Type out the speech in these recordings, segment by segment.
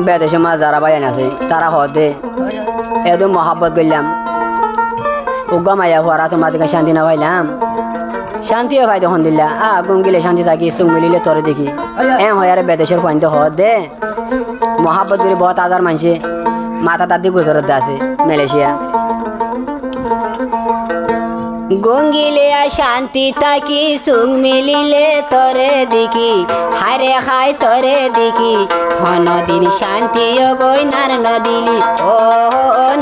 বেদেশে মা যারা বাইন আছে তারা হদে একদম মহাব্বত করলাম উগা মাইয়া হওয়ারা তোমার দিকে শান্তি না পাইলাম শান্তিও ভাই তখন দিল্লা আগুন গেলে শান্তি থাকি সুখ মিলিলে তোরে দেখি হয় আর বেদেশের পয়েন্ট হদে মহাব্বত করে বহুত হাজার মানুষে মাথা তার দিকে গুজরত আছে মালয়েশিয়া গঙ্গিলে শান্তি তাকি সুখ মিলিলে তরে দেখি হারে খাই তরে দেখি হনদিন শান্তি বই নার নদিলি ও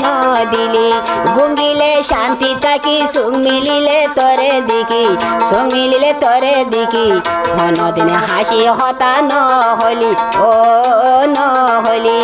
নদিলি গঙ্গিলে শান্তি তাকি সুখ মিলিলে তরে দেখি সুখ মিলিলে তরে দেখি হনদিন হাসি হতা নহলি ও নহলি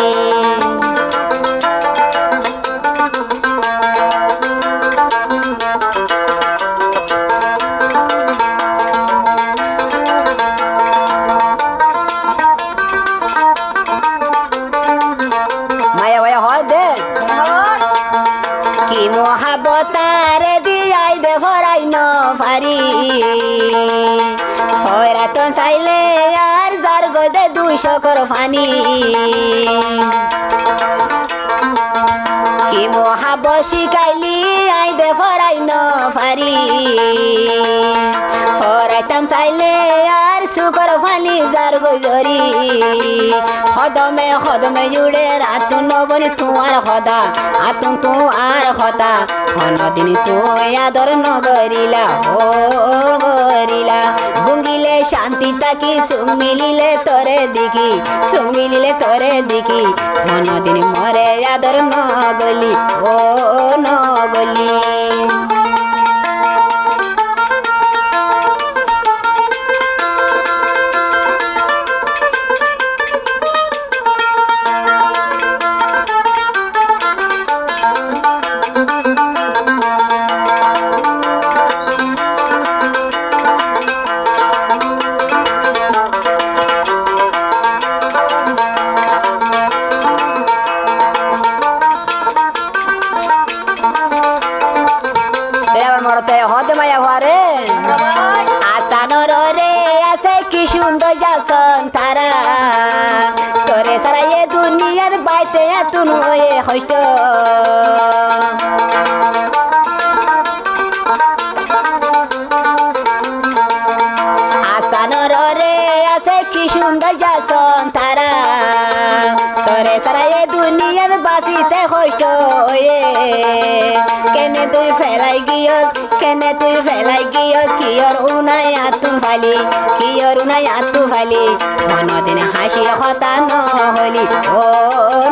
কি মহাবতারে দিয়াই দে ভরাই ন পারি হয়রা তো চাইলে আর যার গদে 200 কর ফানি কি মহাব শিখাইলি আই দে ভরাই ন পারি হরাইতাম চাইলে আর সুকর ফানি যার গজরি হদমে হদমে জুড়ে রাতু নবনি তোমার হদা আতুন তু আর হতা হনদিন তুই আদর নগরিলা ও গরিলা গুঙ্গিলে শান্তি তাকি সুখ মিলিলে তরে দেখি সুখ মিলিলে তরে দেখি হনদিন মরে আদর নগলি ও নগলি হদে মায়া হরে আসানর রে আছে কি সুন্দর যাসন তারা তোরে সারা এ দুনিয়ার বাইতে তুন হয়ে হইষ্ট আসানর রে আছে কি সুন্দর যাসন তারা তোরে সারা এ দুনিয়ার বাসিতে হইষ্ট হয়ে কেনে তুই ফেলাই গিয়ে কেনে তুই ফেলাই গিয়ে কিয়র উনাই আতু ফালি কিয়র উনাই আতু ফালি মনদিন হাসি হতা নহলি ও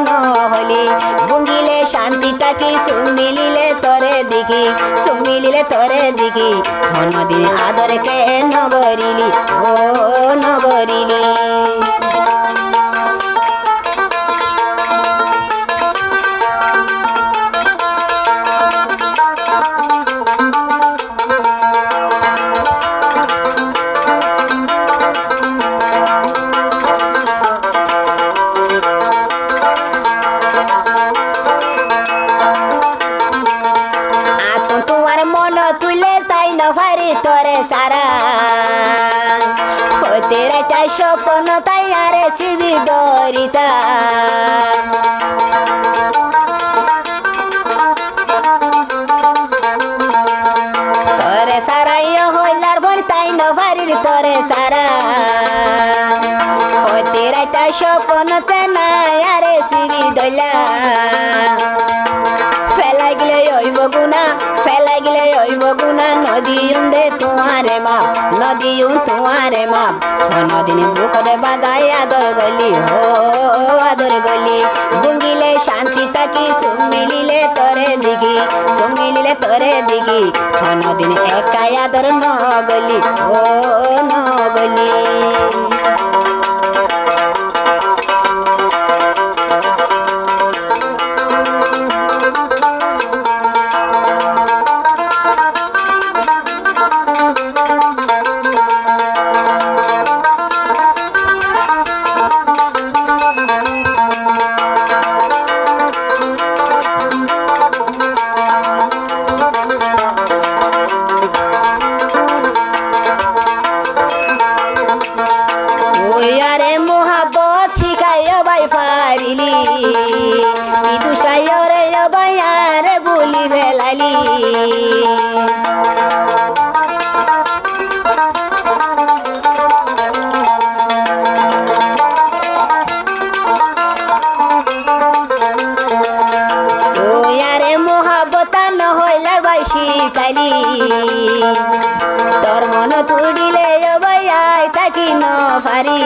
নহলি গুঙ্গিলে শান্তি তাকি সুখ মিলিলে তরে দেখি সুখ মিলিলে তরে দেখি মনদিন আদর কে নগরিলি ও নগরিলি তোরে সারা হতে রাইতা স্বপ্ন তাই আরে সিবি দরিতা তোরে সারাই হইলার বল তাই নভারির তোরে সারা হতে রাইতা স্বপ্ন তে নাই আরে সিবি দইলা ফেলাই গেলে ওইব গুনা ফেলাই গেলে ওইব গুনা নদীউন দে তোমারে মাপ নদীউন তোমারে মাপ নদিন বুকরে বাজাই আদর গলি হো আদর গলি গুঙ্গিলে শান্তি তাকি সুখ মিলিলে তরে দেখি সুখ মিলিলে তরে দেখি নদিন একাই আদর নগলি ও নগলি পারিলি কি দুষ্টাইরে বয়ারে বুলি ফেলালি ওয়ারে মোহাবতা নহইলার বাইশি কালি তোর মন তুড়িলে বয়াই তাকি ন পারি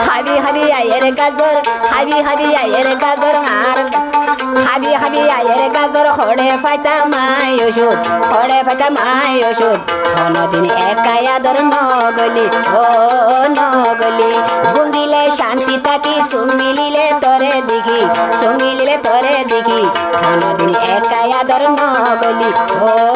হাবি হাবি আয়ের গাজর হাবি হাবি আয়ের গাজর আর হাবি হাবি আয়ের গাজর হড়ে ফাইতা মাই ওষুধ হড়ে ফাইতা মাই ওষুধ কোনদিন একাই আদর নগলি ও নগলি গুঙ্গিলে শান্তি থাকি সুমিলিলে তোরে দিঘি সুমিলিলে তোরে দিঘি কোনদিন একাই আদর নগলি ও